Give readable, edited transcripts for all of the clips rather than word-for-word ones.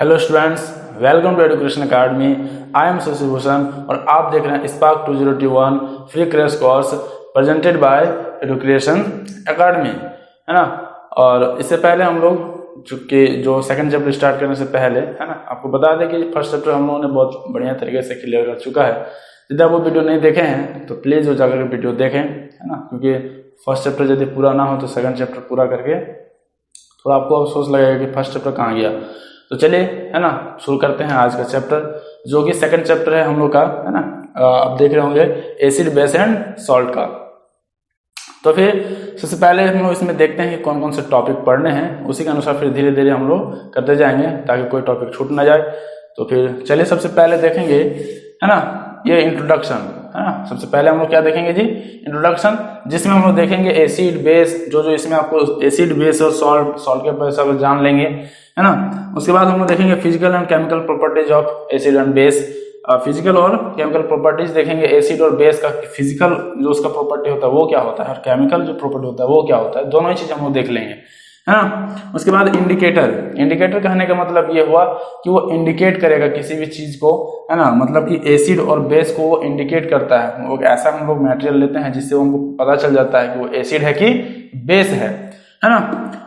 Hello students, welcome to Education Academy. I am Shashi Bhushan और आप देख रहे हैं Spark 2021 free crash course presented by Education Academy, है ना। और इससे पहले हम लोग जो सेकंड चैप्टर स्टार्ट करने से पहले, है ना, आपको बता दें कि फर्स्ट चैप्टर हम लोगों ने बहुत बढ़िया तरीके से क्लियर कर चुका है। यदि आप वो वीडियो नहीं देखे हैं तो प्लीज़ वो जाकर वीडियो देखें, है ना, क्योंकि फर्स्ट चैप्टर यदि पूरा ना हो तो सेकंड चैप्टर पूरा करके थोड़ा आपको अफसोस लगेगा कि फर्स्ट चैप्टर कहाँ गया। तो चलिए, है ना, शुरू करते हैं आज का चैप्टर, जो कि सेकंड चैप्टर है हम लोग का, है ना। आप देख रहे होंगे एसिड, बेस एंड सॉल्ट का। तो फिर सबसे पहले हम लोग इसमें देखते हैं कि कौन कौन से टॉपिक पढ़ने हैं, उसी के अनुसार फिर धीरे धीरे हम लोग करते जाएंगे ताकि कोई टॉपिक छूट ना जाए। तो फिर चलिए सबसे पहले देखेंगे, है ना, ये इंट्रोडक्शन, है ना। सबसे पहले हम लोग क्या देखेंगे जी, इंट्रोडक्शन, जिसमें हम लोग देखेंगे एसिड, बेस, जो इसमें आपको एसिड, बेस और सॉल्ट के बारे में सब जान लेंगे, है ना। उसके बाद हम लोग देखेंगे physical and chemical properties of acid and base. Physical और केमिकल प्रॉपर्टीज देखेंगे एसिड और बेस का। फिजिकल जो उसका प्रॉपर्टी होता है वो क्या होता है और केमिकल जो प्रॉपर्टी होता है वो क्या होता है, दोनों ही चीज हम लोग देख लेंगे, है ना। उसके बाद इंडिकेटर कहने का मतलब ये हुआ कि वो इंडिकेट करेगा किसी भी चीज को, है ना, मतलब कि एसिड और बेस को वो इंडिकेट करता है। वो ऐसा हम लोग मटेरियल लेते हैं जिससे हमको पता चल जाता है कि वो एसिड है कि बेस है ना।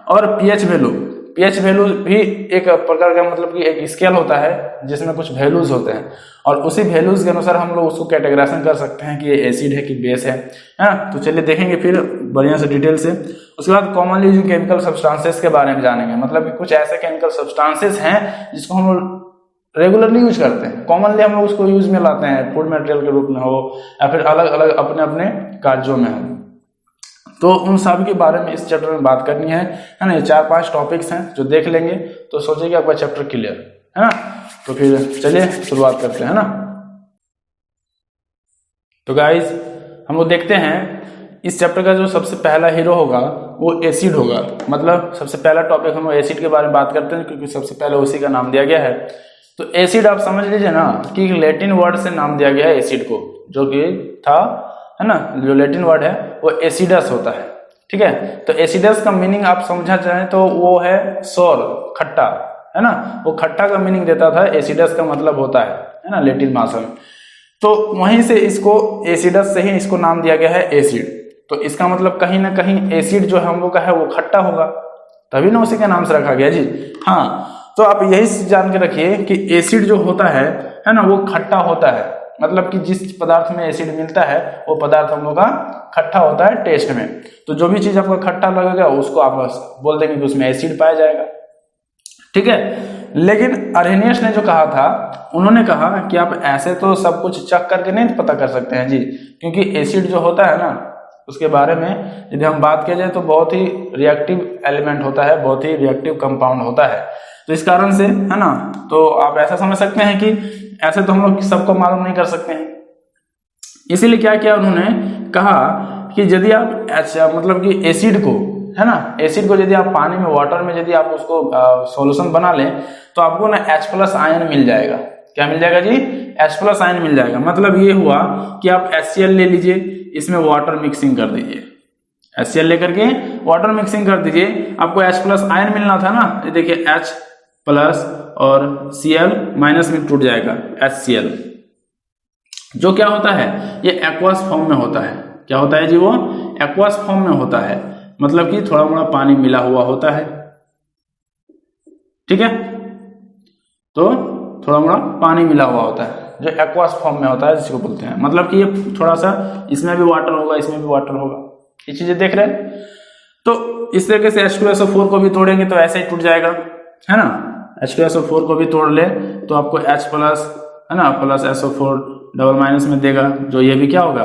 और पीएच वैल्यू भी एक प्रकार का, मतलब कि एक स्केल होता है जिसमें कुछ वैल्यूज होते हैं और उसी वैल्यूज के अनुसार हम लोग उसको कैटेगराइजेशन कर सकते हैं कि ये एसिड है कि बेस है ना। तो चलिए देखेंगे फिर बढ़िया से डिटेल से। उसके बाद कॉमनली यूज्ड केमिकल सब्सटेंसेस के बारे में जानेंगे, मतलब कि कुछ ऐसे केमिकल सब्सटेंसेस हैं जिसको हम लोग रेगुलरली यूज करते हैं, कॉमनली हम लोग उसको यूज में लाते हैं, फूड मटेरियल के रूप में हो या फिर अलग अलग अपने अपने कार्यों में हो। तो उन सब के बारे में इस चैप्टर में बात करनी है ना। ये 4-5 टॉपिक्स हैं जो देख लेंगे तो सोचिए आपका चैप्टर क्लियर है ना। तो फिर चलिए शुरुआत करते हैं ना। तो गाइज हम लोग देखते हैं इस चैप्टर का जो सबसे पहला हीरो होगा वो एसिड होगा। मतलब सबसे पहला टॉपिक हम लोग एसिड के बारे में बात करते हैं क्योंकि सबसे पहले उसी का नाम दिया गया है। तो एसिड आप समझ लीजिए ना कि लैटिन वर्ड से नाम दिया गया है एसिड को, जो कि था, है ना, जो लैटिन वर्ड है वो एसिडस होता है, ठीक है। तो एसिडस का मीनिंग आप समझा चाहें तो वो है सोर, खट्टा, है ना। वो खट्टा का मीनिंग देता था, एसिडस का मतलब होता है ना, लैटिन भाषा में। तो वहीं से इसको एसिडस से ही इसको नाम दिया गया है एसिड। तो इसका मतलब कहीं ना कहीं एसिड जो हम लोग का है वो खट्टा होगा, तभी ना उसी के नाम से रखा गया जी। हाँ, तो आप यही जान के रखिए कि एसिड जो होता है ना, वो खट्टा होता है। मतलब कि जिस पदार्थ में एसिड मिलता है वो पदार्थ हम लोग का खट्टा होता है टेस्ट में। तो जो भी चीज आपको खट्टा लगेगा उसको आप बोल देंगे कि उसमें एसिड पाया जाएगा, ठीक है। लेकिन अरेनियस ने जो कहा था, उन्होंने कहा कि आप ऐसे तो सब कुछ चेक करके नहीं पता कर सकते हैं जी, क्योंकि एसिड जो होता है ना उसके बारे में यदि हम बात किया जाए तो बहुत ही रिएक्टिव एलिमेंट होता है, बहुत ही रिएक्टिव कंपाउंड होता है। तो इस कारण से, है ना, तो आप ऐसा समझ सकते हैं कि ऐसे तो हम लोग सबको मालूम नहीं कर सकते हैं। इसीलिए क्या किया उन्होंने, कहा कि यदि आप मतलब कि एसिड को, है ना, एसिड को यदि आप पानी में, वाटर में यदि आप उसको सॉल्यूशन बना लें तो आपको ना H+ आयन मिल जाएगा। क्या मिल जाएगा जी? H+ आयन मिल जाएगा। मतलब ये हुआ कि आप HCl ले लीजिए, इसमें वाटर मिक्सिंग कर दीजिए, HCl लेकर के वाटर मिक्सिंग कर दीजिए, आपको H+ आयन मिलना था ना। ये देखिए H+ और Cl माइनस में टूट जाएगा HCl, जो क्या होता है, ये एक्वस फॉर्म में होता है। क्या होता है जी? वो एक्वस फॉर्म में होता है, मतलब कि थोड़ा मोड़ा पानी मिला हुआ होता है, ठीक है। तो थोड़ा मोड़ा पानी मिला हुआ होता है जो एक्वस फॉर्म में होता है, जिसको बोलते हैं। मतलब कि ये थोड़ा सा, इसमें भी वाटर होगा, इसमें भी वाटर होगा, ये चीजें देख रहे हैं। तो इस तरीके से H2SO4 को भी तोड़ेंगे तो ऐसे ही टूट जाएगा, है ना। H2SO4 को भी तोड़ ले तो आपको H+, है ना, प्लस SO4 डबल माइनस में देगा, जो ये भी क्या होगा,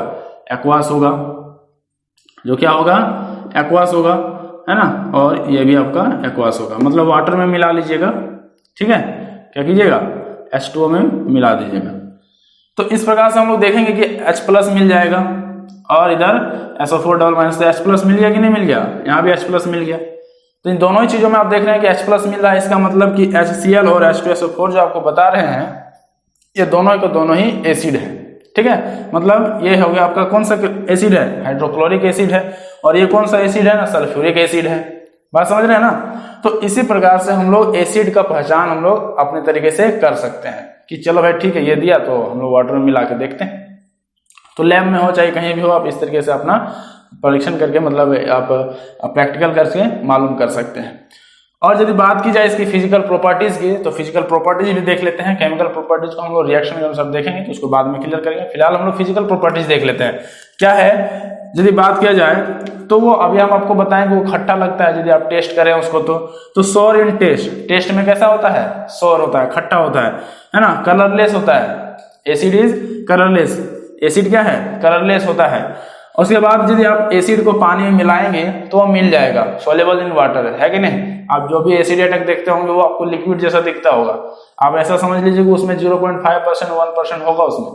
एक्वास होगा, जो क्या होगा, एक्वास होगा, है ना। और ये भी आपका एक्वास होगा, मतलब वाटर में मिला लीजिएगा, ठीक है। क्या कीजिएगा, H2O में मिला दीजिएगा। तो इस प्रकार से हम लोग देखेंगे कि H+ मिल जाएगा और इधर SO4 डबल माइनस से H+ मिल गया कि नहीं मिल गया, यहाँ भी H+ मिल गया। तो इन दोनों ही चीजों में आप देख रहे हैं कि H+ मिल रहा है। इसका मतलब कि HCl और H2SO4 जो आपको बता रहे हैं, ये दोनों के दोनों ही एसिड है, ठीक है। मतलब ये हो गया आपका कौन सा एसिड है, हाइड्रोक्लोरिक एसिड है। और ये कौन सा एसिड है ना, सल्फ्यूरिक एसिड है, बात समझ रहे हैं ना। तो इसी प्रकार से हम लोग एसिड का पहचान हम लोग अपने तरीके से कर सकते हैं कि चलो भाई ठीक है ये दिया तो हम लोग वाटर में मिला के देखते हैं। तो लैब में हो चाहे कहीं भी हो, आप इस तरीके से अपना परीक्षण करके मतलब आप प्रैक्टिकल करके मालूम कर सकते हैं। और यदि बात की जाए इसकी फिजिकल प्रॉपर्टीज की, तो फिजिकल प्रॉपर्टीज भी देख लेते हैं। केमिकल प्रॉपर्टीज को हम लोग रिएक्शन के अनुसार देखेंगे तो उसको बाद में क्लियर करेंगे। फिलहाल हम लोग फिजिकल प्रॉपर्टीज देख लेते हैं क्या है। यदि बात किया जाए तो वो अभी हम आपको बताएंगे वो खट्टा लगता है यदि आप टेस्ट करें उसको तो सोर इन टेस्ट में कैसा होता है, सोर होता है, खट्टा होता है ना, कलरलेस होता है। एसिड इज कलरलेस, एसिड क्या है, कलरलेस होता है। उसके बाद यदि आप एसिड को पानी में मिलाएंगे तो वो मिल जाएगा, सोल्यूबल इन वाटर है कि नहीं। आप जो भी एसिड अटैक देखते होंगे वो आपको लिक्विड जैसा दिखता होगा। आप ऐसा समझ लीजिए कि उसमें 0.5% 1% होगा उसमें,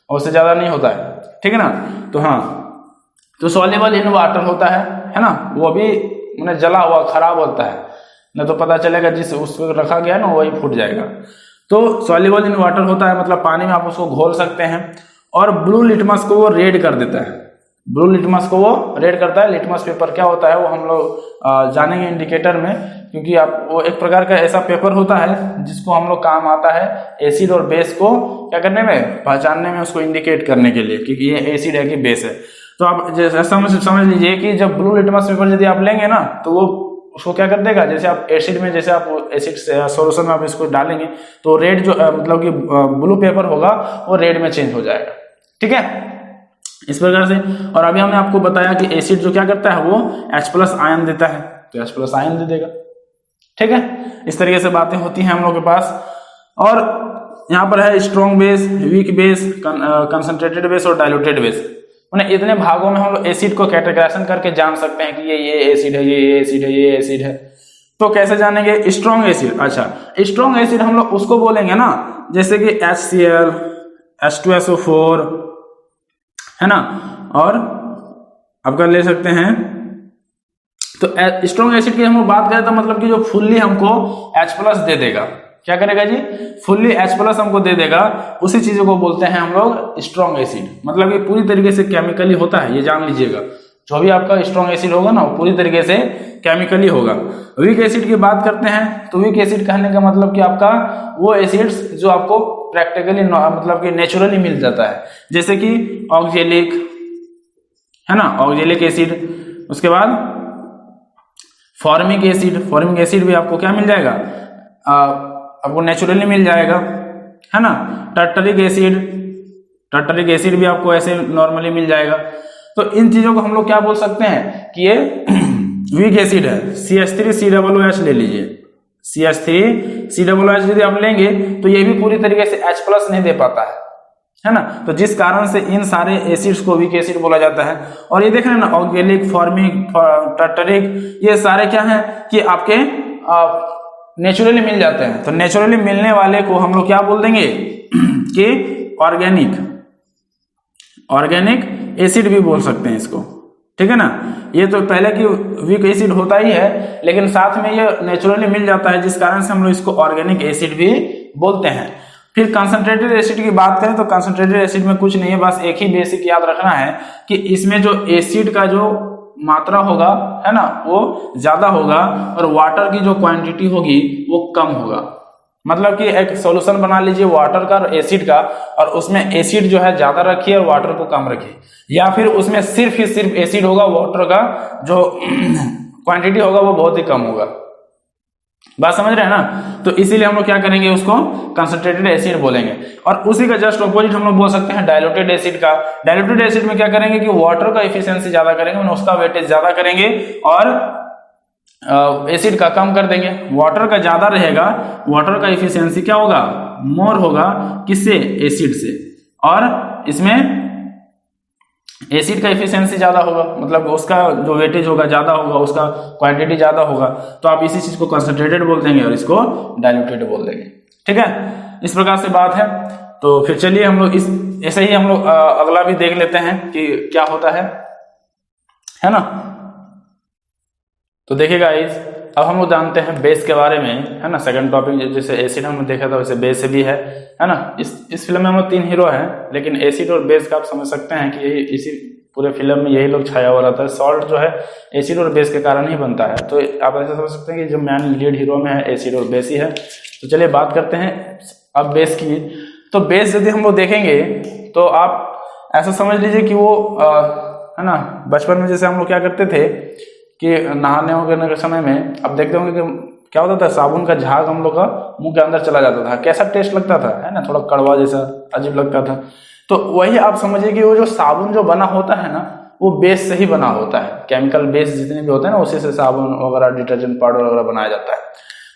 और उससे ज्यादा नहीं होता है, ठीक है ना। तो हाँ, तो सोल्यूबल इन वाटर होता है ना। वो भी मैंने जला हुआ खराब होता है, न तो पता चलेगा जिस उस पर रखा गया ना वही फूट जाएगा। तो सोल्यूबल इन वाटर होता है, मतलब पानी में आप उसको घोल सकते हैं। और ब्लू लिटमस को वो रेड कर देता है, ब्लू लिटमस को वो रेड करता है। लिटमस पेपर क्या होता है वो हम लोग जानेंगे इंडिकेटर में, क्योंकि आप वो एक प्रकार का ऐसा पेपर होता है जिसको हम लोग काम आता है एसिड और बेस को क्या करने में, पहचानने में, उसको इंडिकेट करने के लिए कि ये एसिड है कि बेस है। तो आप जैसे समझ लीजिए कि जब ब्लू लिटमस पेपर यदि आप लेंगे ना तो वो उसको क्या कर देगा, जैसे आप एसिड में, जैसे आप एसिड सॉल्यूशन में आप इसको डालेंगे तो रेड जो मतलब कि ब्लू पेपर होगा वो रेड में चेंज हो जाएगा, ठीक है, इस प्रकार से। और अभी हमने आपको बताया कि एसिड जो क्या करता है वो H+ आयन देता है, तो H+ आयन दे देगा, ठीक है। इस तरीके से बातें होती हैं हम लोग के पास। और यहाँ पर है strong base, weak base, concentrated base और डाइल्यूटेड बेस। मैंने इतने भागों में हम लोग एसिड को कैटेगराइजेशन करके जान सकते हैं कि ये एसिड है, ये एसिड है, ये एसिड है। तो कैसे जानेंगे स्ट्रॉन्ग एसिड? अच्छा, स्ट्रॉन्ग एसिड हम लोग उसको बोलेंगे ना जैसे कि HCl, H2SO4 है ना, और आपका ले सकते हैं। तो स्ट्रॉन्ग एसिड की हम लोग बात करें तो मतलब कि जो फुल्ली हमको H+ दे देगा, क्या करेगा जी, फुल्ली H+ हमको दे देगा, उसी चीजों को बोलते हैं हम लोग स्ट्रॉन्ग एसिड। मतलब कि पूरी तरीके से केमिकली होता है, ये जान लीजिएगा। जो भी आपका स्ट्रॉन्ग एसिड होगा ना वो पूरी तरीके से केमिकली होगा। वीक एसिड की बात करते हैं तो वीक एसिड कहने का मतलब कि आपका वो एसिड्स जो आपको प्रैक्टिकली मतलब कि नेचुरली मिल जाता है, जैसे कि ऑक्जेलिक है ना, ऑक्जेलिक एसिड। उसके बाद फॉर्मिक एसिड, फॉर्मिक एसिड भी आपको क्या मिल जाएगा, आपको नेचुरली मिल जाएगा, है ना। टर्टरिक एसिड, टर्टरिक एसिड भी आपको ऐसे नॉर्मली मिल जाएगा। तो इन चीजों को हम लोग क्या बोल सकते हैं कि ये वीक एसिड है। CH3COOH ले लीजिए, CH3COOH यदि आप लेंगे तो ये भी पूरी तरीके से H+ नहीं दे पाता है ना। तो जिस कारण से इन सारे एसिड्स को वीक एसिड बोला जाता है। और ये देख रहे हैं ना, ऑर्गेनिक, फॉर्मिक, टर्टरिक, ये सारे क्या हैं कि आपके नेचुरली मिल जाते हैं। तो नेचुरली मिलने वाले को हम लोग क्या बोल देंगे कि ऑर्गेनिक, ऑर्गेनिक एसिड भी बोल सकते हैं इसको, ठीक है ना। ये तो पहले की वीक एसिड होता ही है, लेकिन साथ में ये नेचुरली मिल जाता है, जिस कारण से हम लोग इसको ऑर्गेनिक एसिड भी बोलते हैं। फिर कंसंट्रेटेड एसिड की बात करें तो कंसंट्रेटेड एसिड में कुछ नहीं है, बस एक ही बेसिक याद रखना है कि इसमें जो एसिड का जो मात्रा होगा है ना वो ज्यादा होगा, और वाटर की जो क्वांटिटी होगी वो कम होगा। मतलब कि एक सॉल्यूशन बना लीजिए वाटर का और एसिड का, और उसमें एसिड जो है ज्यादा रखिए और वाटर को कम रखिए, या फिर उसमें सिर्फ ही सिर्फ एसिड होगा, वाटर का जो क्वांटिटी होगा वो बहुत ही कम होगा। बात समझ रहे हैं ना। तो इसीलिए हम लोग क्या करेंगे, उसको कंसंट्रेटेड एसिड बोलेंगे। और उसी का जस्ट ऑपोजिट हम लोग बोल सकते हैं डाइल्यूटेड एसिड का। डाइल्यूटेड एसिड में क्या करेंगे कि वाटर का एफिशिएंसी ज्यादा करेंगे, उसका वेटेज ज्यादा करेंगे, और एसिड का कम कर देंगे। वाटर का ज्यादा रहेगा, वाटर का एफिशिएंसी क्या होगा, मोर होगा, किससे, एसिड से। और इसमें एसिड का एफिशिएंसी ज्यादा होगा, मतलब उसका जो वेटेज होगा ज्यादा होगा, उसका क्वांटिटी ज्यादा होगा। तो आप इसी चीज को कंसंट्रेटेड बोल देंगे और इसको डाइल्यूटेड बोल देंगे, ठीक है। इस प्रकार से बात है। तो फिर चलिए हम लोग इस ऐसे ही हम लोग अगला भी देख लेते हैं कि क्या होता है ना। तो देखिएगा इस अब हम लोग जानते हैं बेस के बारे में, है ना। सेकंड टॉपिक जैसे एसिड हमने देखा था वैसे बेस भी है ना। इस फिल्म में हम लोग 3 हीरो हैं, लेकिन एसिड और बेस का आप समझ सकते हैं कि इसी पूरे फिल्म में यही लोग छाया हुआ रहता है। सॉल्ट जो है एसिड और बेस के कारण ही बनता है। तो आप ऐसा समझ सकते हैं कि जो मेन लीड हीरो में है एसिड और बेस ही है। तो चलिए बात करते हैं अब बेस की। तो बेस यदि हम लोग देखेंगे तो आप ऐसा समझ लीजिए कि वो है ना, बचपन में जैसे हम लोग क्या करते थे कि नहाने वगैरह के समय में अब देखते होंगे कि क्या होता था, साबुन का झाग हम लोग का मुंह के अंदर चला जाता था। कैसा टेस्ट लगता था, है ना, थोड़ा कड़वा जैसा अजीब लगता था। तो वही आप समझिए कि वो जो साबुन जो बना होता है ना, वो बेस से ही बना होता है। केमिकल बेस जितने भी होते हैं ना, उसी से साबुन वगैरह, डिटर्जेंट पाउडर वगैरह बनाया जाता है।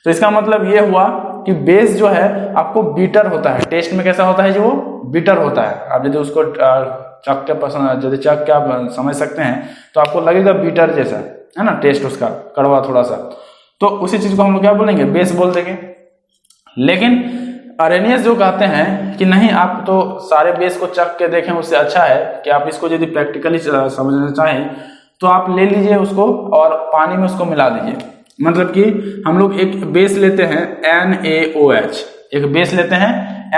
तो इसका मतलब ये हुआ कि बेस जो है आपको बीटर होता है। टेस्ट में कैसा होता है, जो वो बीटर होता है। आप यदि उसको चख के पसंद, यदि चख के आप समझ सकते हैं तो आपको लगेगा बीटर जैसा, है ना, टेस्ट उसका कड़वा थोड़ा सा। तो उसी चीज को हम लोग क्या बोलेंगे, बेस बोल देंगे। लेकिन अरेनियस जो कहते हैं कि नहीं, आप तो सारे बेस को चख के देखें, उससे अच्छा है कि आप इसको यदि प्रैक्टिकली समझना चाहें तो आप ले लीजिए उसको और पानी में उसको मिला दीजिए। मतलब कि हम लोग एक बेस लेते हैं NaOH, एक बेस लेते हैं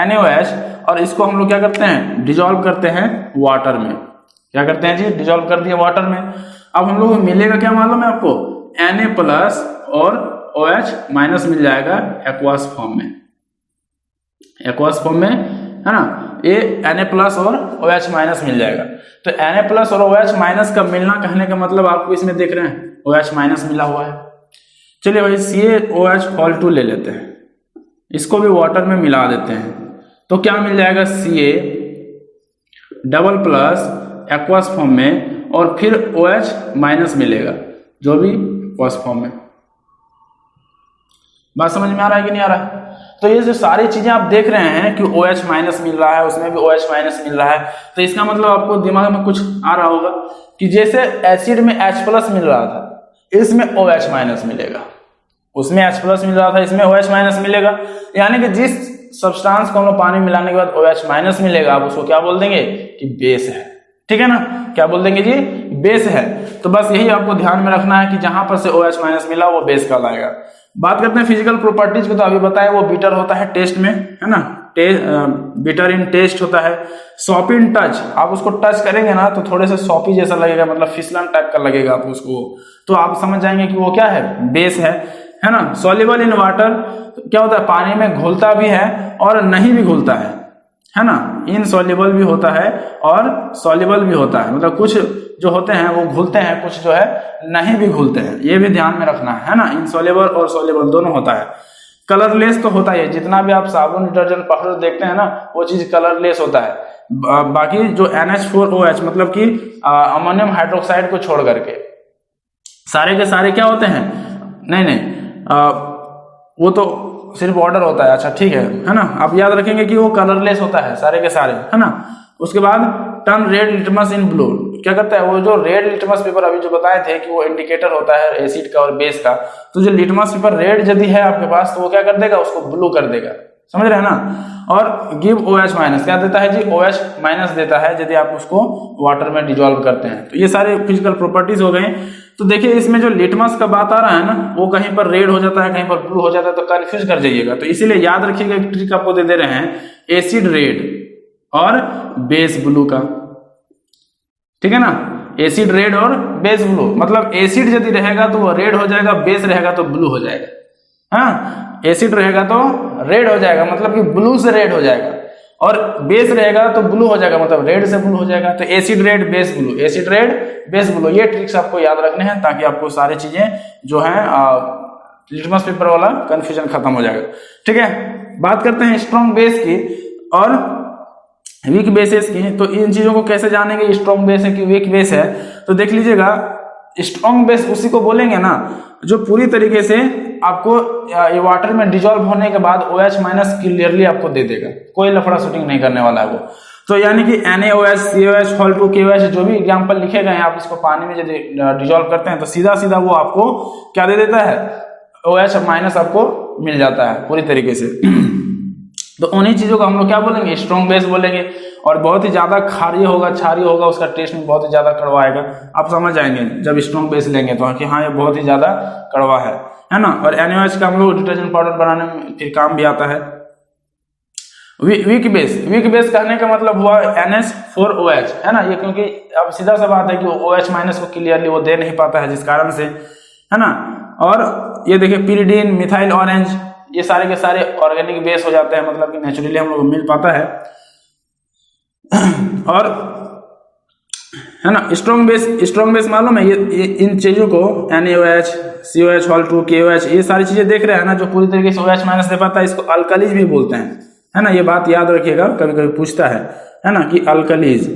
NaOH, और इसको हम लोग क्या करते हैं, डिजोल्व करते हैं वाटर में। क्या करते हैं जी, डिजोल्व कर दिया वाटर में। अब हम लोग को मिलेगा क्या मालूम है आपको, Na+ और OH- मिल जाएगा एक्वास फॉर्म में। एक्वास फॉर्म में, है ना, ये Na+ और OH- मिल जाएगा। तो Na+ और OH- का मिलना कहने का मतलब आपको इसमें देख रहे हैं OH- मिला हुआ है। चलिए भाई CaOH2 ले लेते हैं, इसको भी वाटर में मिला देते हैं। तो क्या मिल जाएगा, Ca++ एक्वास फॉर्म में, और फिर OH- मिलेगा जो भी एक्वास फॉर्म में। बात समझ में आ रहा है कि नहीं आ रहा है? तो ये जो सारी चीजें आप देख रहे हैं कि OH- मिल रहा है, उसमें भी OH- मिल रहा है, तो इसका मतलब आपको दिमाग में कुछ आ रहा होगा कि जैसे एसिड में H+ मिल रहा था, इसमें OH- मिलेगा। उसमें H+ मिल रहा था, इसमें OH- मिलेगा। यानी कि जिस सब्सटेंस को हम लोग पानी मिलाने के बाद OH- मिलेगा, आप उसको क्या बोल देंगे कि बेस है। ठीक है ना, क्या बोल देंगे जी, बेस है। तो बस यही आपको ध्यान में रखना है कि जहां पर से OH- मिला वो बेस कहलाएगा। बात करते हैं फिजिकल प्रॉपर्टीज को। तो अभी बताया वो बीटर होता है टेस्ट में, है ना, बीटर इन टेस्ट होता है। सॉपी इन टच, आप उसको टच करेंगे ना तो थोड़े से सॉपी जैसा लगेगा, मतलब फिसलन टाइप का लगेगा आप उसको, तो आप समझ जाएंगे कि वो क्या है, बेस है ना। सॉल्युबल इन वाटर, क्या होता है, पानी में घुलता भी है और नहीं भी घुलता है ना। इनसॉल्युबल भी होता है और सॉल्युबल भी होता है, मतलब कुछ जो होते हैं वो घुलते हैं, कुछ जो है नहीं भी घुलते हैं, ये भी ध्यान में रखना है ना। इनसॉल्युबल और सॉल्युबल दोनों होता है। कलरलेस तो होता है, जितना भी आप साबुन, डिटर्जेंट, पाउडर देखते हैं ना, वो चीज कलरलेस होता है। बाकी जो NH4OH मतलब कि अमोनियम हाइड्रोक्साइड को छोड़ करके सारे के सारे क्या होते हैं, नहीं वो तो सिर्फ ऑर्डर होता है। अच्छा ठीक है ना, आप याद रखेंगे कि वो कलरलेस होता है सारे के सारे, है ना। उसके बाद turn red litmus in blue, क्या करता है, वो जो रेड लिटमस पेपर अभी जो बताए थे कि वो इंडिकेटर होता है एसिड का और बेस का, तो जो लिटमस पेपर रेड यदि है आपके पास तो वो क्या कर देगा, उसको ब्लू कर देगा, समझ रहे हैं ना। और गिव OH- क्या देता है जी, OH- देता है यदि आप उसको वाटर में डिजोल्व करते हैं। तो ये सारे फिजिकल प्रॉपर्टीज हो गए। तो देखिए इसमें जो लिटमस का बात आ रहा है ना, वो कहीं पर रेड हो जाता है, कहीं पर ब्लू हो जाता है, तो कंफ्यूज कर जाइएगा। तो इसीलिए याद रखिएगा, एक ट्रिक आपको दे रहे हैं, एसिड रेड और बेस ब्लू का, ठीक है ना। एसिड रेड और बेस ब्लू, मतलब एसिड यदि रहेगा तो वो रेड हो जाएगा, बेस रहेगा तो ब्लू हो जाएगा। हाँ, एसिड रहेगा तो रेड हो जाएगा, मतलब कि ब्लू से रेड हो जाएगा, और बेस रहेगा तो ब्लू हो जाएगा, मतलब रेड से ब्लू हो जाएगा। तो acid red base blue, acid red base blue, ये ट्रिक्स आपको याद रखने हैं ताकि आपको सारी चीजें जो है लिटमस पेपर वाला कंफ्यूजन खत्म हो जाएगा। ठीक है, बात करते हैं स्ट्रॉन्ग बेस की और वीक बेसेस की। तो इन चीजों को कैसे जानेंगे, स्ट्रॉन्ग बेस है कि वीक बेस है। तो देख लीजिएगा, स्ट्रॉन्ग बेस उसी को बोलेंगे ना जो पूरी तरीके से आपको ये वाटर में डिजोल्व होने के बाद OH- क्लियरली आपको दे देगा, कोई लफड़ा शूटिंग नहीं करने वाला है वो। तो यानी कि NaOH, CaOH, KOH जो भी एग्जाम्पल लिखे गए हैं, आप इसको पानी में यदि डिजोल्व करते हैं तो सीधा सीधा वो आपको क्या दे देता है, OH- आपको मिल जाता है पूरी तरीके से। तो उन्हीं चीजों को हम लोग क्या बोलेंगे, स्ट्रॉन्ग बेस बोलेंगे। और बहुत ही ज्यादा क्षारीय होगा, क्षारीय होगा, उसका टेस्ट में बहुत ही ज्यादा कड़वा आएगा। आप समझ जाएंगे जब स्ट्रॉन्ग बेस लेंगे तो कि हाँ ये बहुत ही ज्यादा कड़वा है ना। और NaOH का हम लोग डिटर्जेंट पाउडर बनाने में फिर काम भी आता है। वीक बेस कहने का मतलब हुआ NH4OH, है ना। ये क्योंकि अब सीधा सा बात है कि OH माइनस को क्लियरली वो दे नहीं पाता है जिस कारण से, है ना। और ये देखिए पिरिडीन, मिथाइल ऑरेंज, ये सारे के सारे ऑर्गेनिक बेस हो जाते हैं, मतलब कि नेचुरली हम लोग को मिल पाता है। और है ना स्ट्रॉन्ग बेस मालूम है, ये इन चीजों को NaOH, COH2, KOH, ये सारी चीजें देख रहे हैं ना, जो पूरी तरीके से OH माइनस दे पाता है, इसको अल्कलीज भी बोलते हैं, है ना। ये बात याद रखिएगा, कभी कभी पूछता है ना, कि अल्कलीज।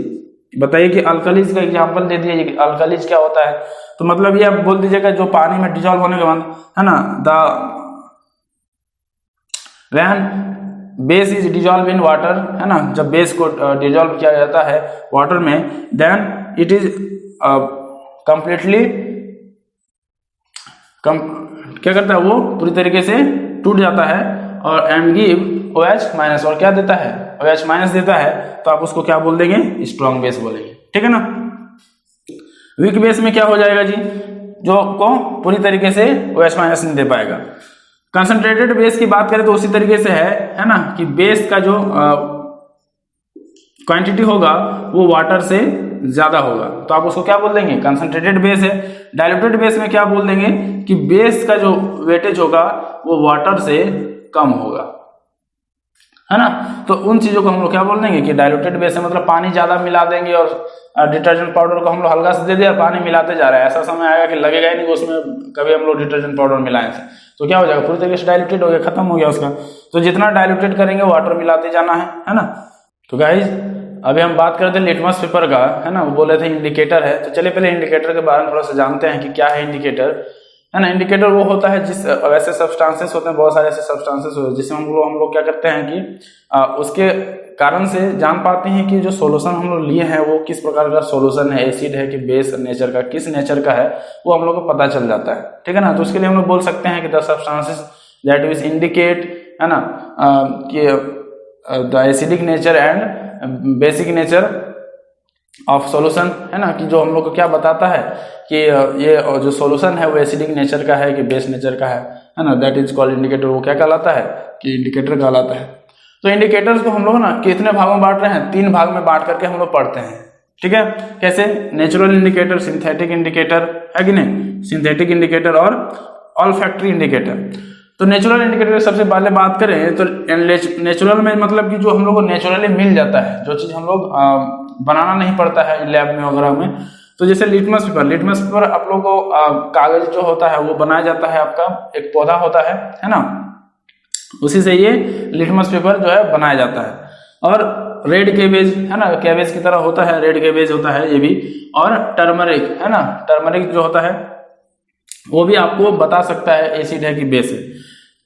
बताइए कि अल्कलीज का एग्जांपल दे दीजिए कि अल्कलीज क्या होता है। तो मतलब ये आप बोल दीजिएगा जो पानी में डिजॉल्व होने के बाद, है ना, base is dissolve in water, है ना। जब बेस को डिजॉल्व किया जाता है वाटर में, देन इट इज कंप्लीटली क्या करता है, वो पूरी तरीके से टूट जाता है और एंड गिव OH माइनस, और क्या देता है, OH माइनस देता है। तो आप उसको क्या बोल देंगे, स्ट्रॉन्ग बेस बोलेंगे, ठीक है ना। वीक बेस में क्या हो जाएगा जी, जो को पूरी तरीके से OH माइनस नहीं दे पाएगा। कंसंट्रेटेड बेस की बात करें तो उसी तरीके से है ना, कि बेस का जो क्वांटिटी होगा वो वाटर से ज्यादा होगा, तो आप उसको क्या बोल देंगे, कंसंट्रेटेड बेस है। डाइल्यूटेड बेस में क्या बोल देंगे कि बेस का जो वेटेज होगा वो वाटर से कम होगा, है ना। तो उन चीजों को हम लोग क्या बोल देंगे कि डाइल्यूटेड बेस है, मतलब पानी ज्यादा मिला देंगे और डिटर्जेंट पाउडर को हम लोग हल्का से दे दिया, पानी मिलाते जा रहे हैं, ऐसा समय आएगा कि लगेगा ही नहीं उसमें कभी हम लोग डिटर्जेंट पाउडर मिलाए थे, तो क्या हो जाएगा, पूरी तरीके से डाइल्यूटेड हो गया, खत्म हो गया उसका। तो जितना डाइल्यूटेड करेंगे वाटर मिलाते जाना है ना। तो गाइज अभी हम बात करते हैं लिटमस पेपर का, है ना। वो बोले थे इंडिकेटर है, तो चलिए पहले इंडिकेटर के बारे में थोड़ा सा जानते हैं कि क्या है इंडिकेटर, है ना। इंडिकेटर वो होता है जिस वैसे सब्सटेंसेस होते हैं, बहुत सारे ऐसे सब्सटेंसेस होते हैं जिसमें हम लोग क्या करते हैं कि उसके कारण से जान पाते हैं कि जो सॉल्यूशन हम लोग लिए हैं वो किस प्रकार का सॉल्यूशन है, एसिड है कि बेस नेचर का, किस नेचर का है, वो हम लोग को पता चल जाता है, ठीक है ना। तो उसके लिए हम लोग बोल सकते हैं कि the substances that which indicate, है ना, कि the acidic nature and basic nature of solution, है ना, कि जो हम लोग को क्या बताता है कि ये जो सॉल्यूशन है वो एसिडिक नेचर का है कि बेस नेचर का है ना, दैट इज कॉल्ड इंडिकेटर। वो क्या कहलाता है कि इंडिकेटर कहलाता है। तो इंडिकेटर्स को हम लोग ना कितने भागों में बांट रहे हैं, 3 भाग में बांट करके हम लोग पढ़ते हैं, ठीक है। कैसे, नेचुरल इंडिकेटर, सिंथेटिक इंडिकेटर, है कि नहीं, सिंथेटिक इंडिकेटर और ऑल्फैक्टरी इंडिकेटर। तो नेचुरल इंडिकेटर सबसे पहले बात करें तो नेचुरल में मतलब कि जो हम लोग को नेचुरली मिल जाता है, जो चीज हम लोग बनाना नहीं पड़ता है लैब में वगैरह में। तो जैसे लिटमस पेपर आप लोग को कागज जो होता है वो बनाया जाता है, आपका एक पौधा होता है ना, उसी से ये लिटमस पेपर जो है बनाया जाता है। और रेड कैबेज, है ना, कैबेज की तरह होता है, रेड कैबेज होता है ये भी। और टर्मरिक, है ना, टर्मरिक जो होता है वो भी आपको बता सकता है एसिड है कि बेस है।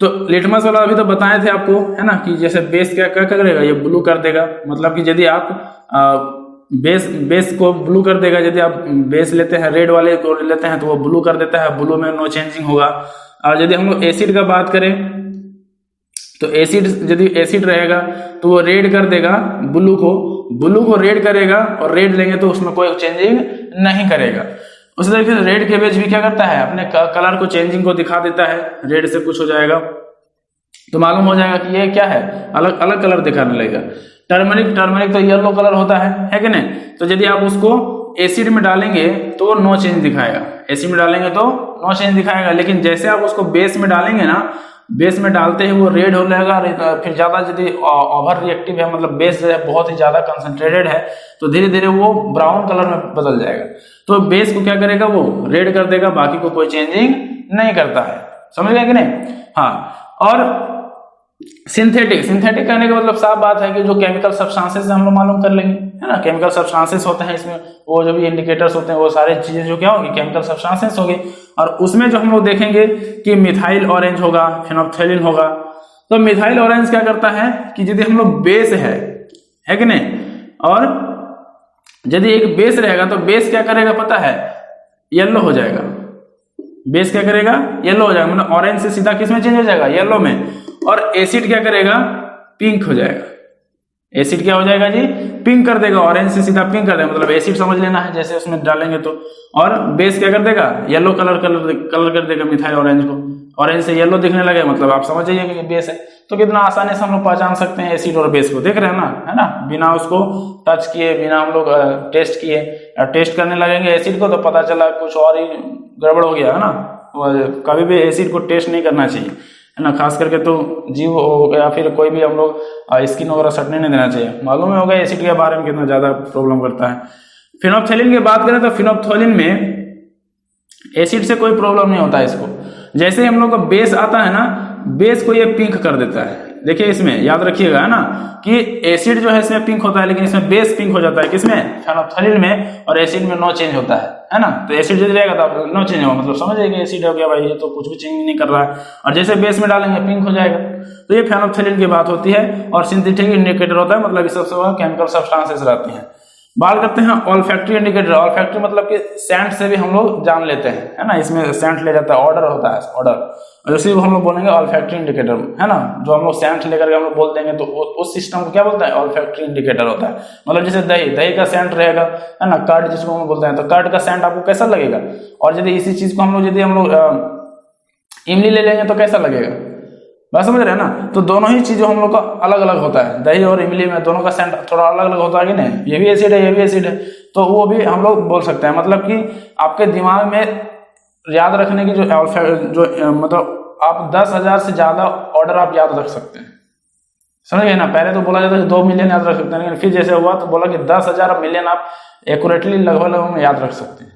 तो लिटमस वाला अभी तो बताए थे आपको, है ना, कि जैसे बेस क्या क्या करेगा, ये ब्लू कर देगा, मतलब कि यदि आप बेस को ब्लू कर देगा, यदि आप बेस लेते हैं रेड वाले को लेते हैं तो वो ब्लू कर देता है, ब्लू में नो चेंजिंग होगा। और यदि हम लोग एसिड का बात करें तो एसिड, यदि एसिड रहेगा तो वो रेड कर देगा, ब्लू को रेड करेगा, और रेड लेंगे तो उसमें कोई चेंजिंग नहीं करेगा। उसी तरीके से रेड कैबेज भी क्या करता है, अपने कलर को चेंजिंग को दिखा देता है, रेड से कुछ हो जाएगा तो मालूम हो जाएगा कि ये क्या है, अलग अलग कलर दिखाने लगेगा। टर्मरिक तो येलो कलर होता है कि नहीं। तो यदि आप उसको एसिड में डालेंगे तो नो चेंज दिखाएगा, एसिड में डालेंगे तो नो चेंज दिखाएगा, लेकिन जैसे आप उसको बेस में डालेंगे ना, बेस में डालते ही वो रेड हो जाएगा। फिर ज्यादा यदि ओवर रिएक्टिव है, मतलब बेस जो है बहुत ही ज्यादा कंसंट्रेटेड है, तो धीरे धीरे वो ब्राउन कलर में बदल जाएगा। तो बेस को क्या करेगा, वो रेड कर देगा, बाकी को कोई चेंजिंग नहीं करता है, समझ गए कि नहीं। हाँ, और सिंथेटिक कहने का मतलब साफ बात है कि जो केमिकल सब्सटेंसेस हम लोग मालूम कर लेंगे, है ना, केमिकल सब्सटेंसेस होते हैं इसमें, वो जो भी इंडिकेटर्स होते हैं वो सारी चीजें जो क्या होगी, केमिकल सब्सटेंसेस होगी। और उसमें जो हम लोग देखेंगे कि मिथाइल ऑरेंज होगा, फेनोल्फथालीन होगा। तो मिथाइल ऑरेंज क्या करता है कि यदि हम लोग बेस है कि नहीं, और यदि एक बेस रहेगा तो बेस क्या करेगा पता है, येलो हो जाएगा। बेस क्या करेगा, येलो हो जाएगा, मतलब ऑरेंज से सीधा किस में चेंज हो जाएगा, येलो में। और एसिड क्या करेगा, पिंक हो जाएगा। एसिड क्या हो जाएगा जी, पिंक कर देगा, ऑरेंज से सीधा पिंक कर देगा, मतलब एसिड समझ लेना है जैसे उसमें डालेंगे तो। और बेस क्या कर देगा, येलो कलर कर देगा मिथाइल ऑरेंज को, ऑरेंज से येलो दिखने लगे मतलब आप समझ जाइए कि बेस है। तो कितना आसानी से हम लोग पहचान सकते हैं एसिड और बेस को, देख रहे हैं ना, है ना, बिना उसको टच किए, बिना हम लोग टेस्ट किए। टेस्ट करने लगेंगे एसिड को तो पता चला कुछ और ही गड़बड़ हो गया, है ना। कभी भी एसिड को टेस्ट नहीं करना चाहिए, है ना, खास करके तो जीव हो या फिर कोई भी हम लोग स्किन वगैरह सटने नहीं देना चाहिए। मालूम होगा एसिड के बारे में कितना ज्यादा प्रॉब्लम करता है। फिनोप्थेलिन की बात करें तो फिनोप्थेलिन में एसिड से कोई प्रॉब्लम नहीं होता है इसको। जैसे ही हम लोग का बेस आता है ना, बेस को ये पिंक कर देता है। देखिए इसमें याद रखिएगा, है ना, कि एसिड जो है इसमें पिंक होता है लेकिन इसमें बेस पिंक हो जाता है। किसमें? फेनोल्फथलीन में। और एसिड में नो चेंज होता है ना। तो एसिड जो रहेगा तो नो चेंज होगा, मतलब समझ जाइए एसिड हो गया भाई, ये तो कुछ भी चेंज नहीं कर रहा है। और जैसे बेस में डालेंगे पिंक हो जाएगा। तो ये फेनोल्फथलीन की बात होती है। और सिंथेटिक इंडिकेटर होता है, मतलब इस सबसे केमिकल सब्सटेंसेस रहती हैं। बात करते हैं ऑल्फैक्टरी इंडिकेटर। ऑल्फैक्टरी मतलब कि सेंट से भी हम लोग जान लेते हैं, है ना, इसमें सेंट ले जाता है, ऑर्डर होता है, ऑर्डर। जैसे हम लोग बोलेंगे ऑल्फैक्टरी इंडिकेटर, है ना, जो हम लोग सेंट लेकर के हम लोग बोल देंगे तो उस सिस्टम को क्या बोलते हैं? ऑल्फैक्टरी इंडिकेटर होता है। मतलब जैसे दही का सेंट रहेगा, है ना, कर्ड जिसको हम बोलते हैं, तो कर्ड का सेंट आपको कैसा लगेगा? और यदि इसी चीज को हम लोग इमली ले लेंगे तो कैसा लगेगा? बात समझ रहे हैं ना। तो दोनों ही चीजों हम लोग का अलग अलग होता है। दही और इमली में दोनों का सेंट थोड़ा अलग अलग होता है कि नहीं? ये भी एसिड है, ये भी एसिड है, तो वो भी हम लोग बोल सकते हैं। मतलब कि आपके दिमाग में याद रखने की जो मतलब आप 10,000 से ज्यादा ऑर्डर आप याद रख सकते हैं, समझ गए ना। पहले तो बोला जाता है 2 मिलियन याद रख सकते हैं, लेकिन फिर जैसे हुआ तो बोला कि 10,000 मिलियन आप एक्यूरेटली लगभग याद रख सकते हैं।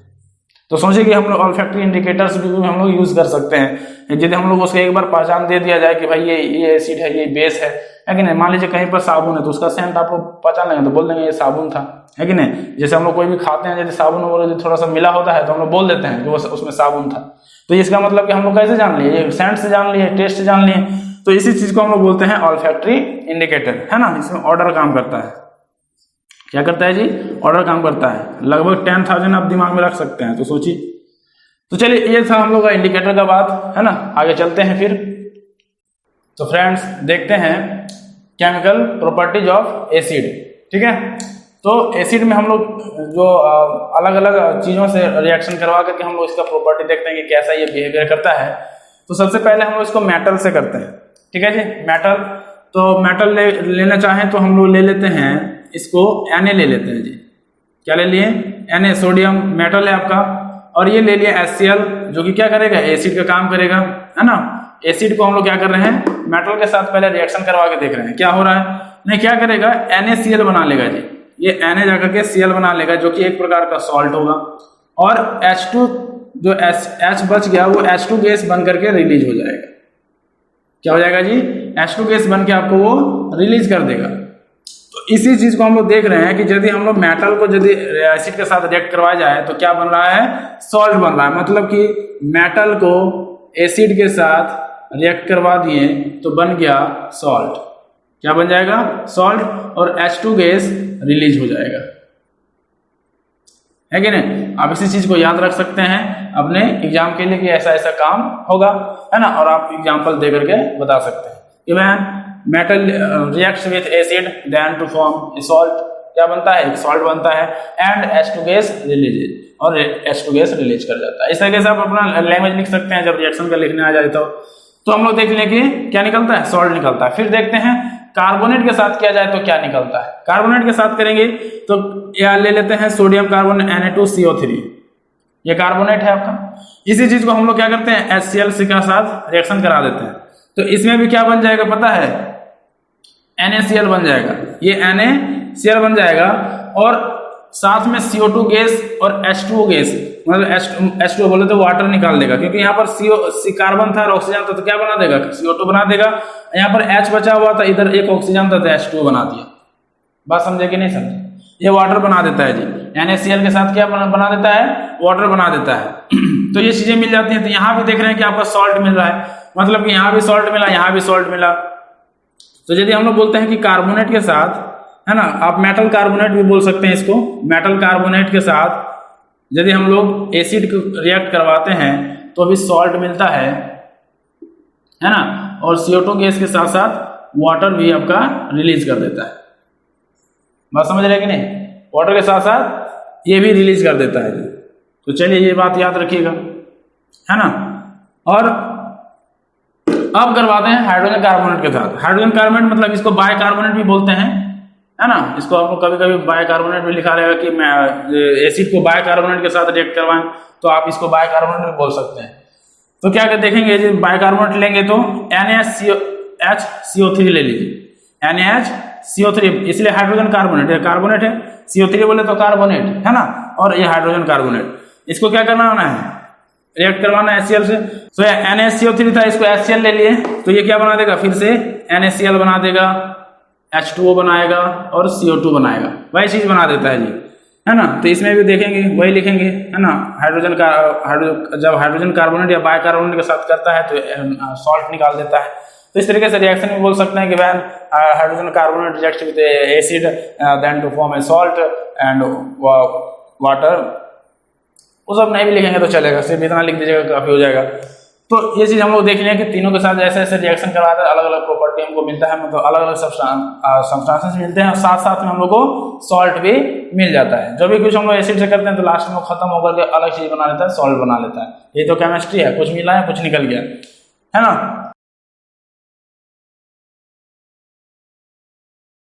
तो सोचिए कि हम लोग ऑल्फैक्टरी इंडिकेटर्स भी हम लोग यूज कर सकते हैं। यदि हम लोग उसको एक बार पहचान दे दिया जाए कि भाई ये एसिड है, ये बेस है कि नहीं। मान लीजिए कहीं पर साबुन है तो उसका सेंट आप लोग पहचान लेंगे तो बोल देंगे ये साबुन था, है कि नहीं। जैसे हम लोग कोई भी खाते हैं, यदि साबुन वगैरह थोड़ा सा मिला होता है तो हम लोग बोल देते हैं कि वो उसमें साबुन था। तो इसका मतलब कि हम लोग कैसे जान लिए? ये सेंट से जान लिए, टेस्ट से जान लिए। तो इसी चीज को हम लोग बोलते हैं ऑल्फैक्टरी इंडिकेटर, है ना। इसमें ऑर्डर काम करता है। क्या करता है जी? ऑर्डर काम करता है। लगभग 10,000 आप दिमाग में रख सकते हैं। तो सोचिए। तो चलिए ये था हम लोग का इंडिकेटर का बात, है ना। आगे चलते हैं फिर। तो फ्रेंड्स देखते हैं केमिकल प्रॉपर्टीज ऑफ एसिड, ठीक है। तो एसिड में हम लोग जो अलग अलग चीजों से रिएक्शन करवा करके हम लोग इसका प्रॉपर्टी देखते हैं कि कैसा ये बिहेवियर करता है। तो सबसे पहले हम लोग इसको मेटल से करते हैं, ठीक है जी। मेटल, तो मेटल लेना चाहें तो हम लोग ले लेते हैं इसको Na ले लेते हैं जी। क्या ले लिए? Na, सोडियम मेटल है आपका। और ये ले लिया HCl, जो कि क्या करेगा? एसिड का काम करेगा, है ना। एसिड को हम लोग क्या कर रहे हैं? मेटल के साथ पहले रिएक्शन करवा के देख रहे हैं क्या हो रहा है। नहीं, क्या करेगा? NaCl बना लेगा जी। ये Na जाकर के Cl बना लेगा, जो कि एक प्रकार का सॉल्ट होगा। और H2 जो H बच गया वो H2 गैस बन करके रिलीज हो जाएगा। क्या हो जाएगा जी? H2 गैस बन के आपको वो रिलीज कर देगा। तो इसी चीज को हम लोग देख रहे हैं कि यदि हम लोग मेटल को यदि एसिड के साथ रिएक्ट करवाया जाए तो क्या बन रहा है? सॉल्ट बन रहा है। मतलब कि मेटल को एसिड के साथ रिएक्ट करवा दिए तो बन गया सॉल्ट। क्या बन जाएगा? सॉल्ट। और H2 गैस रिलीज हो जाएगा, है कि नहीं। आप इसी चीज को याद रख सकते हैं अपने एग्जाम के लिए कि ऐसा ऐसा काम होगा, है ना। और आप एग्जाम्पल दे करके बता सकते हैं कि वह metal reacts with acid then to form a salt. क्या बनता है? एक सॉल्ट बनता है। एंड H2 गैस रिलीज, और H2 गैस रिलीज कर जाता है। इस तरीके से आप अपना लैंग्वेज लिख सकते हैं जब रिएक्शन का लिखने आ जाए तो हम लोग देख लें कि क्या निकलता है? सॉल्ट निकलता है। फिर देखते हैं कार्बोनेट के साथ किया जाए तो क्या निकलता है। कार्बोनेट के साथ करेंगे तो यह ले लेते हैं सोडियम कार्बन Na2CO3। ये कार्बोनेट है आपका। इसी चीज को हम लोग क्या करते हैं? HCl के साथ रिएक्शन करा देते हैं। तो इसमें भी क्या बन जाएगा पता है? NaCl बन जाएगा। ये NaCl बन जाएगा और साथ में CO2 गैस और H2O गैस, मतलब H2O बोले तो वाटर निकाल देगा, क्योंकि यहाँ पर C कार्बन था और ऑक्सीजन था, तो क्या बना देगा? CO2 बना देगा। यहाँ पर H बचा हुआ था, इधर एक ऑक्सीजन था तो H2O बना दिया। बात समझे कि नहीं समझे? ये वाटर बना देता है जी। NaCl के साथ क्या बना देता है? वाटर बना देता है। तो ये चीजें मिल जाती हैं। तो यहाँ भी देख रहे हैं कि आपका सॉल्ट मिल रहा है, मतलब कि यहाँ भी सॉल्ट मिला, यहाँ भी सॉल्ट मिला। तो यदि हम लोग बोलते हैं कि कार्बोनेट के साथ, है ना, आप मेटल कार्बोनेट भी बोल सकते हैं इसको। मेटल कार्बोनेट के साथ यदि हम लोग एसिड को रिएक्ट करवाते हैं तो अभी सॉल्ट मिलता है ना। और CO2 गैस के साथ साथ वाटर भी आपका रिलीज कर देता है। बात समझ रहे कि नहीं? वाटर के साथ साथ ये भी रिलीज कर देता है। तो चलिए ये बात याद रखिएगा, है ना। और अब करवाते हैं हाइड्रोजन कार्बोनेट के साथ। हाइड्रोजन कार्बोनेट मतलब इसको बाइकार्बोनेट भी बोलते हैं, है ना। इसको आपको कभी कभी बाइकार्बोनेट भी लिखा रहेगा कि मैं एसिड को बाइकार्बोनेट के साथ रिएक्ट करवाएं, तो आप इसको बाइकार्बोनेट भी बोल सकते हैं। तो क्या देखेंगे, जो बाइकार्बोनेट लेंगे तो NaHCO3 ले लीजिए, NaHCO3, इसलिए हाइड्रोजन कार्बोनेट है, कार्बोनेट है, CO3 बोले तो कार्बोनेट, है ना, और ये हाइड्रोजन कार्बोनेट। इसको क्या करना है, रिएक्ट करवाना है HCl से। तो NaCO3 था, इसको HCl ले लिए, तो ये क्या बना देगा, फिर से NaCl बना देगा, H2O बनाएगा और CO2 बनाएगा, वही चीज बना देता है जी, है ना। तो इसमें भी देखेंगे वही लिखेंगे, है ना। जब हाइड्रोजन कार्बोनेट या बाइकार्बोनेट के साथ करता है तो सॉल्ट निकाल देता है। तो इस तरीके से रिएक्शन में बोल सकते हैं कि when hydrogen carbonate reacts with acid then to form a salt and water. वो सब नहीं भी लिखेंगे तो चलेगा, सिर्फ इतना लिख दीजिएगा काफी हो जाएगा। तो ये चीज हम लोग देख लें कि तीनों के साथ ऐसे ऐसे रिएक्शन करवाते हैं, अलग अलग प्रॉपर्टी हमको मिलता है, मतलब अलग अलग सब्सटेंसेस मिलते हैं, और साथ साथ में हम लोग को सॉल्ट भी मिल जाता है। जो भी कुछ हम लोग एसिड से करते हैं तो लास्ट में खत्म होकर के अलग चीज बना लेता है, सॉल्ट बना लेता है। ये तो केमिस्ट्री है, कुछ मिला है कुछ निकल गया, है ना।